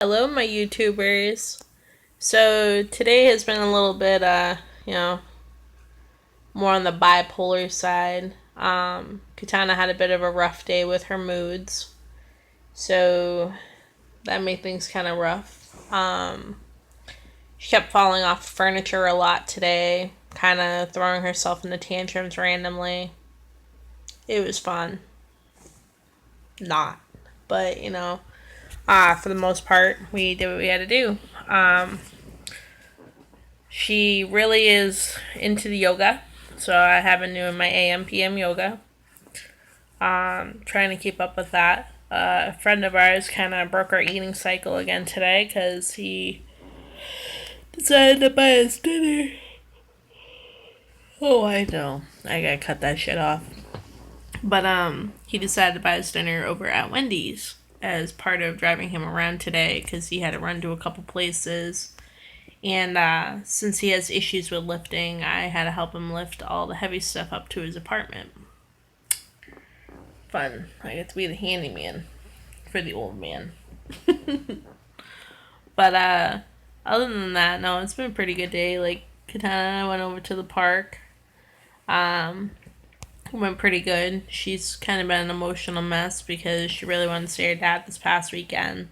Hello, my YouTubers. So today has been a little bit, more on the bipolar side. Katana had a bit of a rough day with her moods, so that made things kind of rough. She kept falling off furniture a lot today, kind of throwing herself into tantrums randomly. It was fun, not, but for the most part, we did what we had to do. Um, She really is into the yoga. So I have been doing my AM PM yoga. Trying to keep up with that. A friend of ours kind of broke our eating cycle again today because he decided to buy us dinner. Oh, I know. I gotta cut that shit off. But he decided to buy us dinner over at Wendy's as part of driving him around today because he had to run to a couple places. And since he has issues with lifting, I had to help him lift all the heavy stuff up to his apartment. Fun. I get to be the handyman for the old man. But other than that, no, it's been a pretty good day. Like Katana and I went over to the park. Um, went pretty good. She's kind of been an emotional mess because she really wanted to see her dad this past weekend,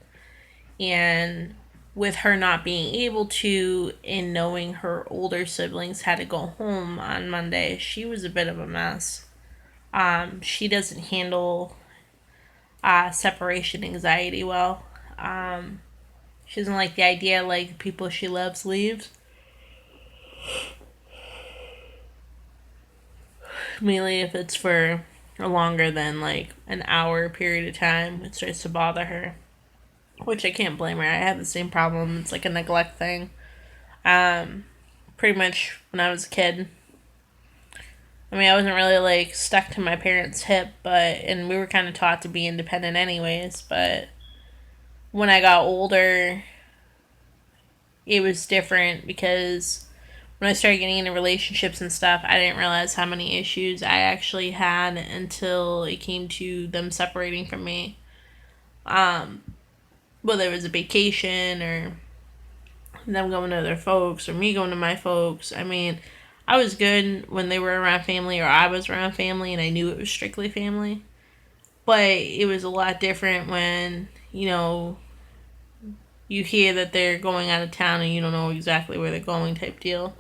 and with her not being able to and knowing her older siblings had to go home on Monday, she was a bit of a mess. She doesn't handle separation anxiety well. She doesn't like the idea like the people she loves leaves. Mainly if it's for longer than like an hour period of time, it starts to bother her. Which I can't blame her. I have the same problem. It's like a neglect thing. Um, Pretty much when I was a kid, I mean, I wasn't really like stuck to my parents' hip, and we were kind of taught to be independent anyways. But when I got older, it was different because when I started getting into relationships and stuff, I didn't realize how many issues I actually had until it came to them separating from me. Um, Whether it was a vacation or them going to their folks or me going to my folks. I mean, I was good when they were around family or I was around family and I knew it was strictly family. But it was a lot different when, you hear that they're going out of town and you don't know exactly where they're going type deal.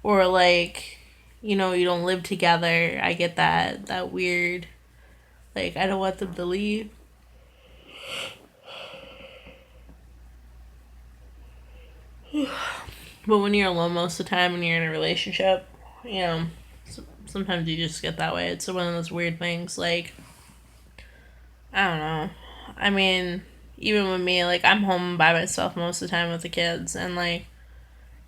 Or like, you don't live together. I get that weird, like, I don't want them to leave. But when you're alone most of the time and you're in a relationship, you know, sometimes you just get that way. It's one of those weird things. Like, I don't know. I mean, even with me, like, I'm home by myself most of the time with the kids, and like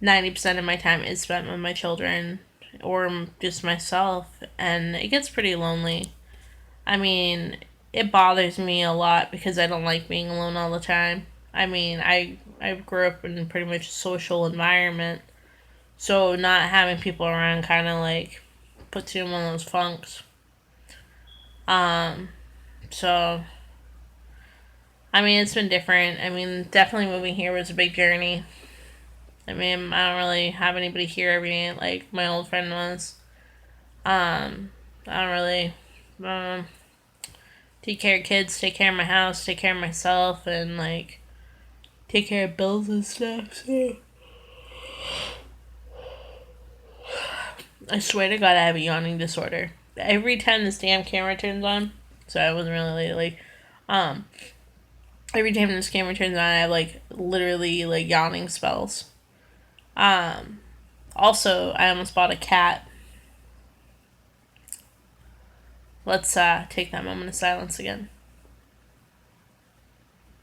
90% of my time is spent with my children or just myself, and it gets pretty lonely. I mean, it bothers me a lot because I don't like being alone all the time. I mean, I grew up in pretty much a social environment, so not having people around kind of like puts you in one of those funks. Um, so I mean, it's been different. I mean, definitely moving here was a big journey. I mean, I don't really have anybody here every day like my old friend was. I don't really um, take care of kids, take care of my house, take care of myself, and like take care of bills and stuff. So I swear to God, I have a yawning disorder. Every time this damn camera turns on, so I wasn't really like, um, every time this camera turns on, I have like literally like yawning spells. Um, Also, I almost bought a cat. Let's take that moment of silence again.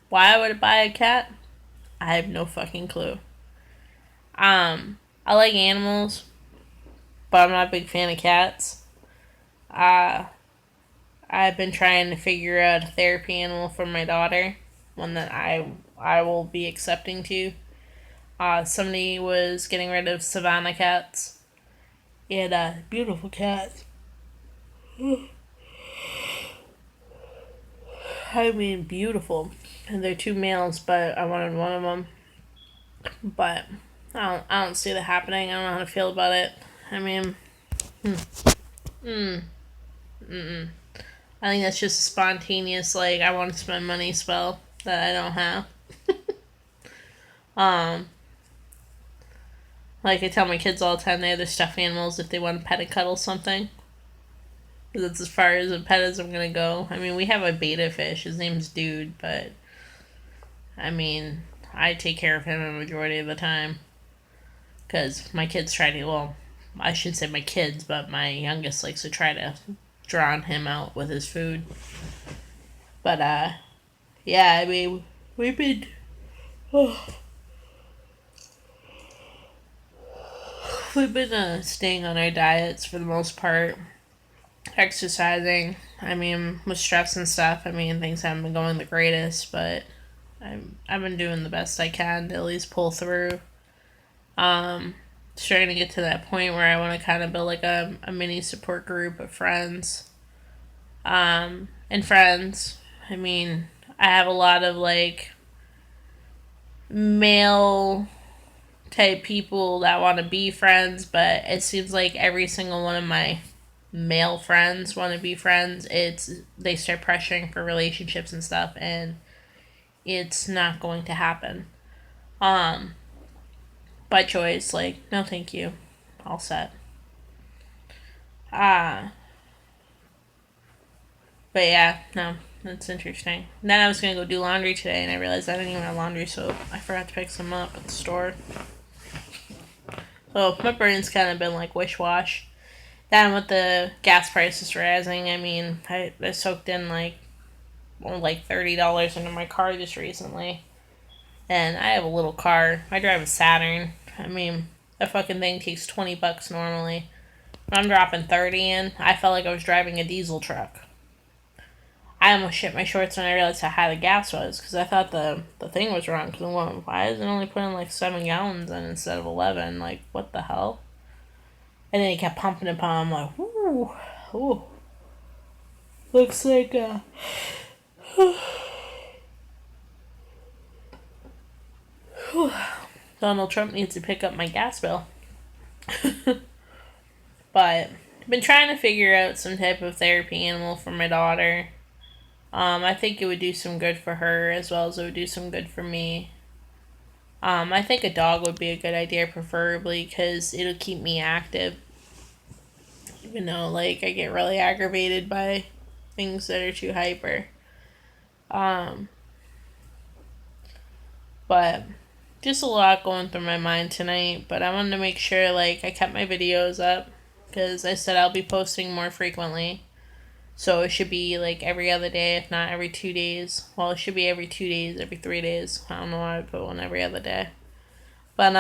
Why I would buy a cat? I have no fucking clue. I like animals, but I'm not a big fan of cats. Uh, I've been trying to figure out a therapy animal for my daughter, one that I will be accepting to. Somebody was getting rid of Savannah cats. It beautiful cats. I mean, beautiful. And they're two males, but I wanted one of them. But I don't see that happening. I don't know how to feel about it. I mean, I think that's just a spontaneous, like, I want to spend money spell that I don't have. Um, like, I tell my kids all the time they have their stuffed animals if they want to pet and cuddle something. Because that's as far as a pet as I'm going to go. I mean, we have a beta fish. His name's Dude, but, I mean, I take care of him a majority of the time. Because my kids try to, well, I shouldn't say my kids, but my youngest likes to try to drown him out with his food. But, yeah, I mean, we've been. We've been staying on our diets for the most part, exercising. I mean, with stress and stuff, I mean, things haven't been going the greatest, but I've been doing the best I can to at least pull through. Starting to get to that point where I want to kind of build like a mini support group of friends. And friends, I mean, I have a lot of like male type people that want to be friends, but it seems like every single one of my male friends want to be friends. They start pressuring for relationships and stuff, and it's not going to happen. Um, by choice, like no, thank you, all set. Uh but yeah, no, that's interesting. Then I was gonna go do laundry today, and I realized I didn't even have laundry soap. I forgot to pick some up at the store. So my brain's kind of been like wish wash. Then with the gas prices rising, I mean, I soaked in like only like $30 into my car just recently, and I have a little car. I drive a Saturn. I mean, that fucking thing takes $20 normally. When I'm dropping 30 in, I felt like I was driving a diesel truck. I almost shit my shorts when I realized how high the gas was because I thought the thing was wrong. Because why is it only putting like 7 gallons in instead of 11? Like what the hell? And then he kept pumping and pumping. I'm like, ooh, ooh, looks like Donald Trump needs to pick up my gas bill. But I've been trying to figure out some type of therapy animal for my daughter. I think it would do some good for her as well as it would do some good for me. I think a dog would be a good idea, preferably, because it'll keep me active. Even though, like, I get really aggravated by things that are too hyper. Um, but just a lot going through my mind tonight. But I wanted to make sure, like, I kept my videos up because I said I'll be posting more frequently. So it should be like every other day, if not every 2 days. Well, it should be every 2 days, every 3 days. I don't know why I put one every other day. But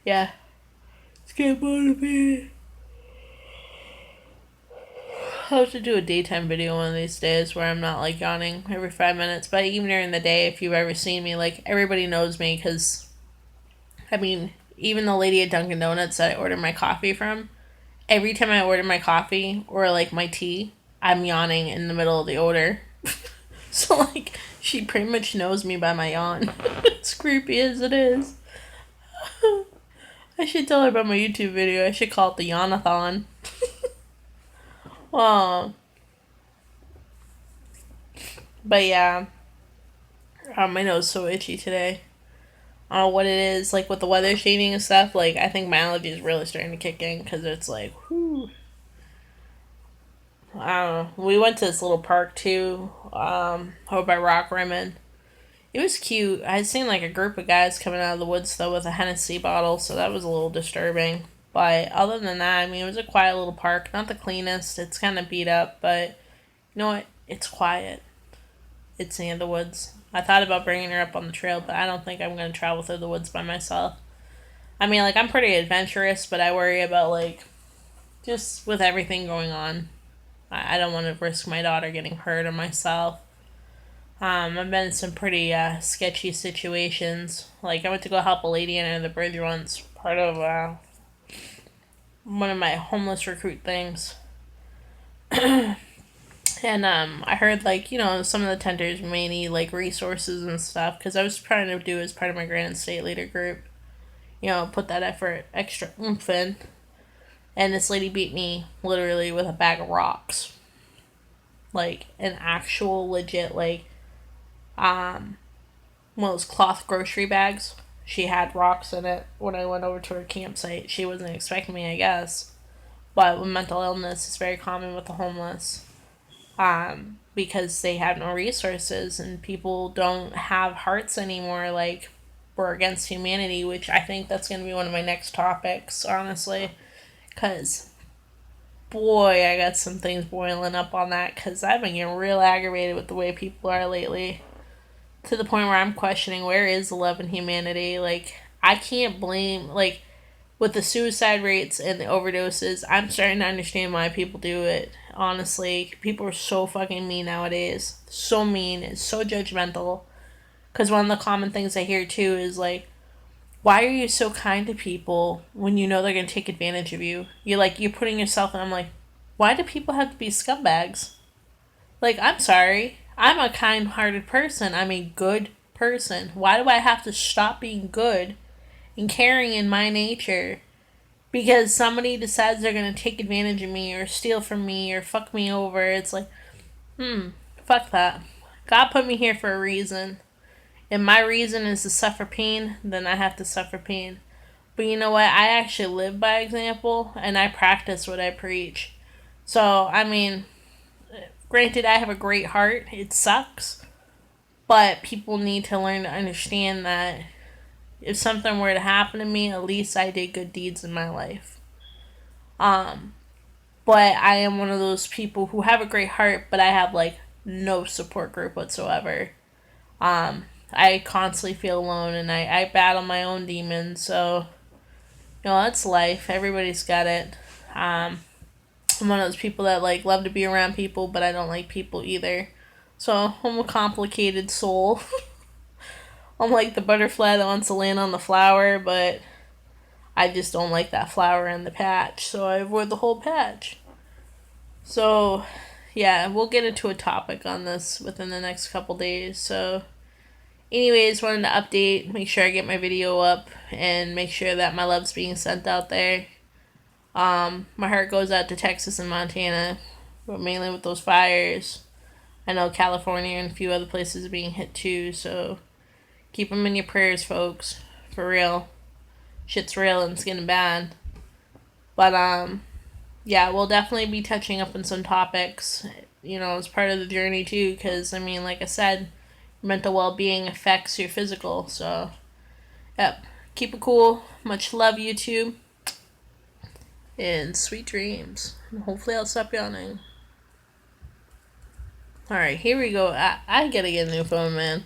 yeah, let's get motivated. I'll have to do a daytime video one of these days where I'm not like yawning every 5 minutes. But even during the day, if you've ever seen me, like everybody knows me because, I mean, even the lady at Dunkin' Donuts that I ordered my coffee from, every time I order my coffee or like my tea, I'm yawning in the middle of the order. So like she pretty much knows me by my yawn. As creepy as it is. I should tell her about my YouTube video. I should call it the Yawnathon. Oh, but yeah, my nose is so itchy today. I don't know what it is, like with the weather changing and stuff. Like I think my allergy is really starting to kick in because it's like, whew. I don't know. We went to this little park too, over by Rock Rimmon. It was cute. I had seen like a group of guys coming out of the woods though with a Hennessy bottle, so that was a little disturbing. But other than that, I mean, it was a quiet little park. Not the cleanest. It's kind of beat up, but you know what? It's quiet. It's near the woods. I thought about bringing her up on the trail, but I don't think I'm going to travel through the woods by myself. I mean, like, I'm pretty adventurous, but I worry about, like, just with everything going on. I don't want to risk my daughter getting hurt or myself. I've been in some pretty sketchy situations. Like, I went to go help a lady enter the bridge once, part of one of my homeless recruit things. And I heard like, some of the tenders may need like resources and stuff because I was trying to do as part of my Grand State Leader group, put that effort extra oomph in. And this lady beat me literally with a bag of rocks. Like an actual legit like one of those cloth grocery bags. She had rocks in it when I went over to her campsite. She wasn't expecting me, I guess. But with mental illness, it's very common with the homeless. Because they have no resources and people don't have hearts anymore. Like, we're against humanity, which I think that's going to be one of my next topics, honestly. Because, boy, I got some things boiling up on that because I've been getting real aggravated with the way people are lately. To the point where I'm questioning where is the love and humanity. Like, I can't blame, like, with the suicide rates and the overdoses, I'm starting to understand why people do it. Honestly, people are so fucking mean nowadays. So mean. It's so judgmental. Because one of the common things I hear too is like, why are you so kind to people when you know they're going to take advantage of you? You're putting yourself in. I'm like, why do people have to be scumbags? Like, I'm sorry. I'm a kind hearted person. I'm a good person. Why do I have to stop being good and caring in my nature because somebody decides they're going to take advantage of me or steal from me or fuck me over? It's like, fuck that. God put me here for a reason. If my reason is to suffer pain, then I have to suffer pain. But you know what? I actually live by example and I practice what I preach. So, I mean, granted, I have a great heart. It sucks. But people need to learn to understand that if something were to happen to me, at least I did good deeds in my life. But I am one of those people who have a great heart, but I have like no support group whatsoever. I constantly feel alone and I battle my own demons, so that's life. Everybody's got it. I'm one of those people that like love to be around people, but I don't like people either. So I'm a complicated soul. I'm like the butterfly that wants to land on the flower, but I just don't like that flower in the patch, so I avoid the whole patch. So, yeah, we'll get into a topic on this within the next couple days. So, anyways, wanted to update, make sure I get my video up, and make sure that my love's being sent out there. My heart goes out to Texas and Montana, but mainly with those fires. I know California and a few other places are being hit too, so keep them in your prayers, folks. For real. Shit's real and it's getting bad. But, yeah, we'll definitely be touching up on some topics, as part of the journey too, because, I mean, like I said, mental well-being affects your physical, so, yep. Keep it cool. Much love, YouTube. And sweet dreams. And hopefully I'll stop yawning. Alright, here we go. I gotta get a new phone, man.